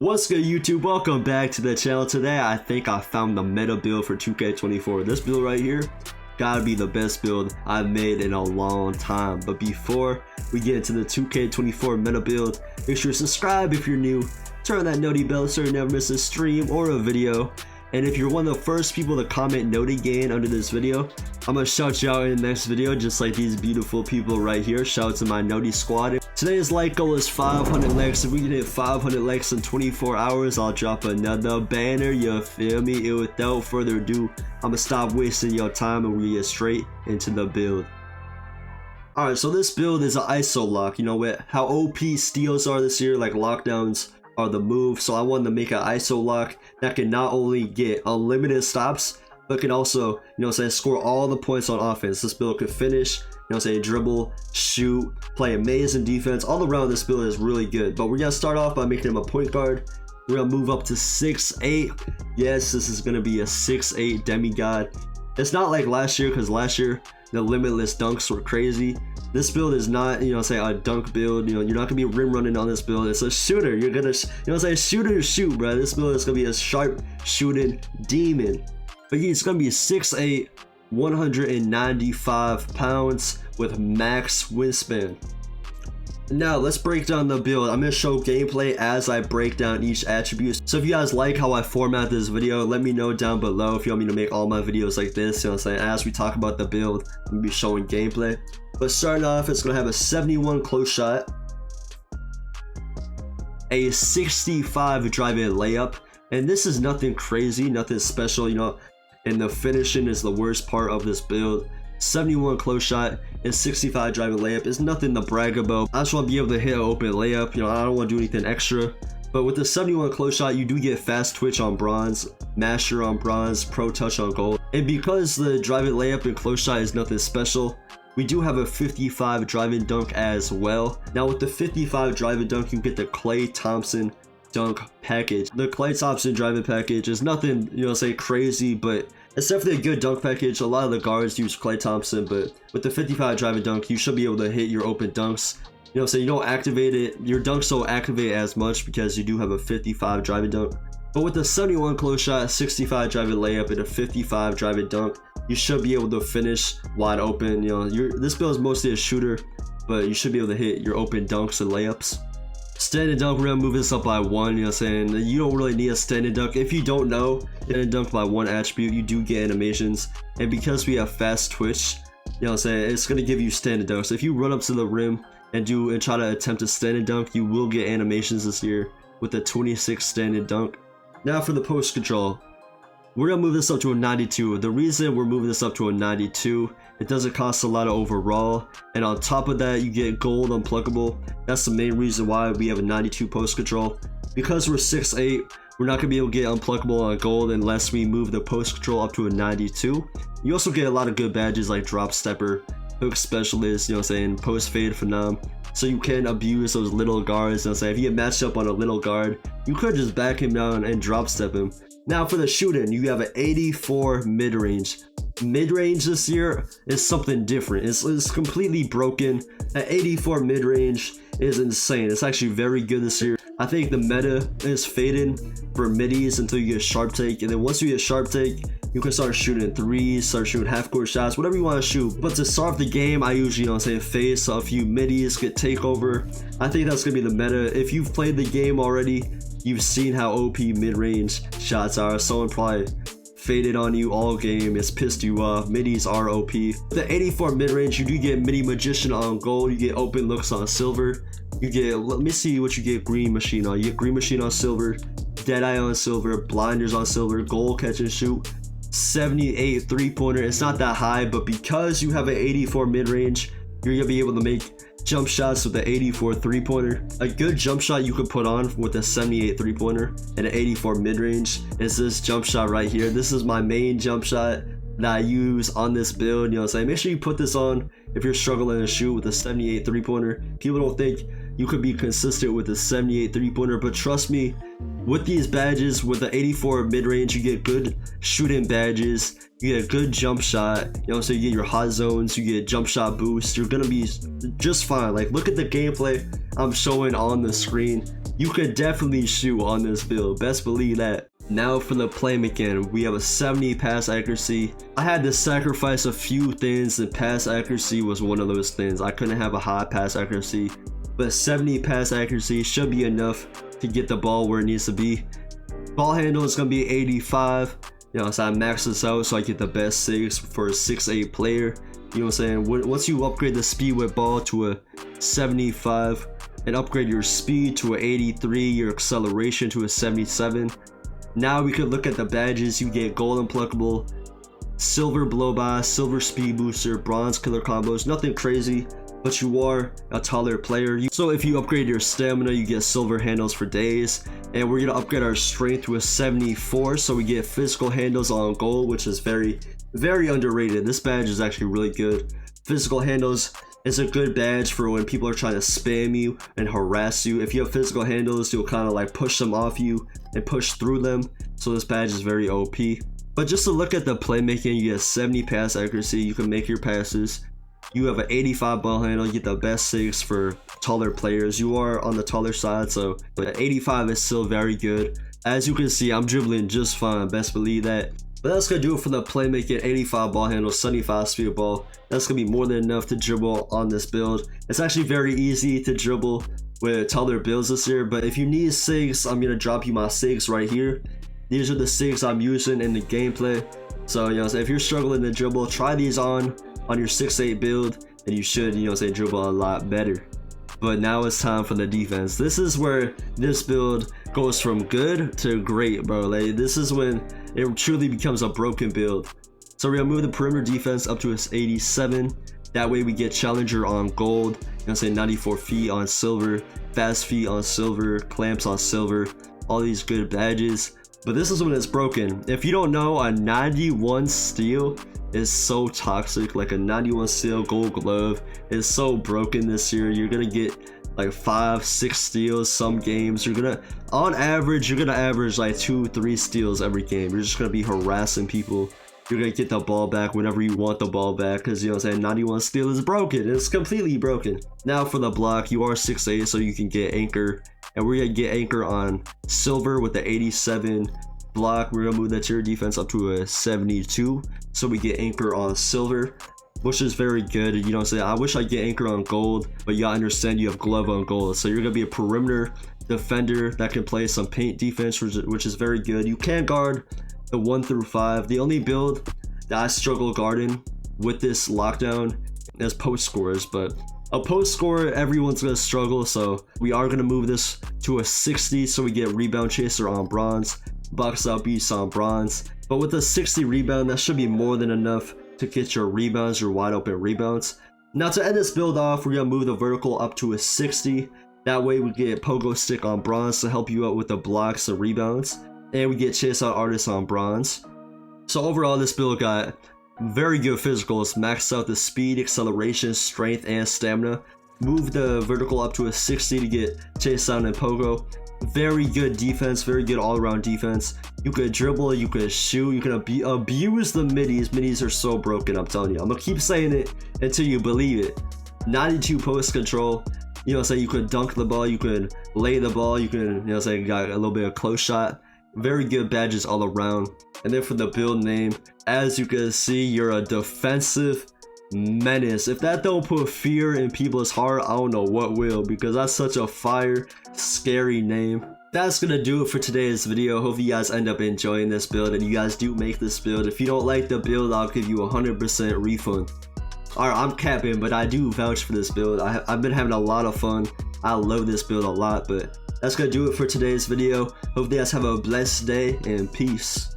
What's good, YouTube? Welcome back to the channel. Today I think I found the meta build for 2K24. This build right here gotta be the best build I've made in a long time. But before we get into the 2K24 meta build, make sure to subscribe if you're new, turn on that noti bell so you never miss a stream or a video. And if you're one of the first people to comment noti gain under this video, I'm gonna shout you out in the next video, just like these beautiful people right here. Shout out to my noti squad. Today's like goal is 500 likes. If we can hit 500 likes in 24 hours, I'll drop another banner, you feel me? And without further ado, I'm gonna stop wasting your time and we get straight into the build. Alright, so this build is an ISO lock. You know what? How OP steals are this year, like lockdowns are the move. So I wanted to make an ISO lock that can not only get unlimited stops, but can also, score all the points on offense. This build could finish, dribble, shoot, play amazing defense. All around, this build is really good. But we're gonna start off by making him a point guard. We're gonna move up to 6'8". Yes, this is gonna be a 6'8" demigod. It's not like last year, because last year the limitless dunks were crazy. This build is not, a dunk build. You're not gonna be rim running on this build. It's a shooter. You're gonna, shooter shoot, bro. This build is gonna be a sharp shooting demon. But he's gonna be 6'8", 195 pounds with max wingspan. Now let's break down the build. I'm gonna show gameplay as I break down each attribute. So if you guys like how I format this video, let me know down below if you want me to make all my videos like this. As we talk about the build, I'm gonna be showing gameplay. But starting off, it's gonna have a 71 close shot, a 65 drive-in layup, and this is nothing crazy, nothing special, and the finishing is the worst part of this build. 71 close shot and 65 driving layup is nothing to brag about. I just want to be able to hit an open layup. I don't want to do anything extra. But with the 71 close shot, you do get fast twitch on bronze, masher on bronze, pro touch on gold. And because the driving layup and close shot is nothing special, we do have a 55 driving dunk as well. Now with the 55 driving dunk, you get the Klay Thompson dunk package. The Klay Thompson driving package is nothing, crazy, but it's definitely a good dunk package. A lot of the guards use Klay Thompson, but with the 55 driving dunk, you should be able to hit your open dunks. So you don't activate it, your dunks don't activate as much because you do have a 55 driving dunk. But with the 71 close shot, 65 driving layup, and a 55 driving dunk, you should be able to finish wide open. This build is mostly a shooter, but you should be able to hit your open dunks and layups. Standing dunk, we're gonna move this up by 1, you don't really need a standing dunk. If you don't know, standing dunk by 1 attribute, you do get animations. And because we have fast twitch, it's gonna give you standing dunks. So if you run up to the rim and try to attempt a standing dunk, you will get animations this year with the 26 standing dunk. Now for the post control, we're gonna move this up to a 92. The reason we're moving this up to a 92, it doesn't cost a lot of overall, and on top of that, you get gold unpluckable. That's the main reason why we have a 92 post control. Because we're 6'8", we're not gonna be able to get unpluckable on gold unless we move the post control up to a 92. You also get a lot of good badges like drop stepper, hook specialist, post fade phenom. So you can abuse those little guards. If you get matched up on a little guard, you could just back him down and drop step him. Now for the shooting, you have an 84 mid-range. Mid-range this year is something different. It's completely broken. At 84 mid-range is insane. It's actually very good this year. I think the meta is fading for middies until you get sharp take, and then once you get sharp take, you can start shooting threes, start shooting half-court shots, whatever you want to shoot. But to start off the game, I usually face a few middies, get takeover. I think that's gonna be the meta. If you've played the game already, you've seen how OP mid-range shots are. Someone probably faded on you all game, it's pissed you off. Middies are OP. The 84 mid-range, you do get midi magician on gold, you get open looks on silver, you get, let me see what you get green machine on. You get green machine on silver, deadeye on silver, blinders on silver, gold catch and shoot, 78 3-pointer. It's not that high, but because you have an 84 mid-range, you're gonna be able to make jump shots with the 84 3-pointer. A good jump shot you could put on with a 78 3-pointer and an 84 mid-range is this jump shot right here. This is my main jump shot that I use on this build. Make sure you put this on if you're struggling to shoot with a 78 3-pointer. People don't think you could be consistent with a 78 3-pointer, but trust me, with these badges, with the 84 mid-range, you get good shooting badges, you get a good jump shot, you know, so you get your hot zones, you get jump shot boost, you're gonna be just fine. Like, look at the gameplay I'm showing on the screen. You could definitely shoot on this build, best believe that. Now for the playmaking, we have a 70 pass accuracy. I had to sacrifice a few things, and pass accuracy was one of those things. I couldn't have a high pass accuracy, but 70 pass accuracy should be enough to get the ball where it needs to be. Ball handle is going to be 85. You know, so I max this out so I get the best 6 for a 6'8 player. You know what I'm saying? Once you upgrade the speed with ball to a 75 and upgrade your speed to an 83, your acceleration to a 77. Now we could look at the badges. You get gold unpluckable, silver blow by, silver speed booster, bronze killer combos. Nothing crazy, but you are a taller player. So if you upgrade your stamina, you get silver handles for days. And we're gonna upgrade our strength to a 74, so we get physical handles on gold, which is very, very underrated. This badge is actually really good. Physical handles is a good badge for when people are trying to spam you and harass you. If you have physical handles, you'll kind of like push them off you and push through them. So this badge is very OP. But just to look at the playmaking, you get 70 pass accuracy. You can make your passes. You have an 85 ball handle. You get the best 6 for taller players. You are on the taller side, so the 85 is still very good. As you can see, I'm dribbling just fine. Best believe that. But that's gonna do it for the playmaking. 85 ball handle, 75 speed ball. That's gonna be more than enough to dribble on this build. It's actually very easy to dribble with taller builds this year, but if you need 6, I'm gonna drop you my 6 right here. These are the 6 I'm using in the gameplay. So, you know, if you're struggling to dribble, try these on your 6'8 build, and you should, you know, dribble a lot better. But now it's time for the defense. This is where this build goes from good to great, bro. Like, this is when it truly becomes a broken build. So we're gonna move the perimeter defense up to its 87. That way we get challenger on gold, you know, 94 feet on silver, fast feet on silver, clamps on silver, all these good badges. But this is when it's broken. If you don't know, a 91 steal is so toxic. Like a 91 steal gold glove is so broken this year. You're gonna get like 5-6 steals some games. You're gonna, on average, you're gonna average like 2-3 steals every game. You're just gonna be harassing people. You're gonna get the ball back whenever you want the ball back, because, you know what I'm saying, 91 steal is broken. It's completely broken. Now for the block, you are 6'8, so you can get anchor, and we're gonna get anchor on silver with the 87 block. We're gonna move the tier defense up to a 72, so we get anchor on silver, which is very good. You know what I'm saying? I wish I get anchor on gold, but y'all understand you have glove on gold, so you're gonna be a perimeter defender that can play some paint defense, which is very good. You can guard the 1 through 5. The only build that I struggle guarding with this lockdown is post scorers, but a post scorer everyone's gonna struggle, so we are gonna move this to a 60, so we get rebound chaser on bronze, box out beast on bronze. But with a 60 rebound, that should be more than enough to get your rebounds, your wide open rebounds. Now to end this build off, we're gonna move the vertical up to a 60. That way we get pogo stick on bronze to help you out with the blocks and rebounds, and we get chase out artists on bronze. So overall, this build got very good physicals, maxed out the speed, acceleration, strength, and stamina. Move the vertical up to a 60 to get chase out and pogo. Very good defense, very good all-around defense. You could dribble, you could shoot, you can abuse the middies. Middies are so broken, I'm telling you. I'm gonna keep saying it until you believe it. 92 post control. You know what I'm saying? You could dunk the ball, you could lay the ball, you could, you know what I'm saying, got a little bit of close shot. Very good badges all around. And then for the build name, as you can see, you're a defensive menace. If that don't put fear in people's heart, I don't know what will, because that's such a fire, scary name. That's gonna do it for today's video. Hope you guys end up enjoying this build and you guys do make this build. If you don't like the build, I'll give you 100% refund. Alright, I'm capping, but I do vouch for this build. I've been having a lot of fun. I love this build a lot, but that's gonna do it for today's video. Hope you guys have a blessed day and peace.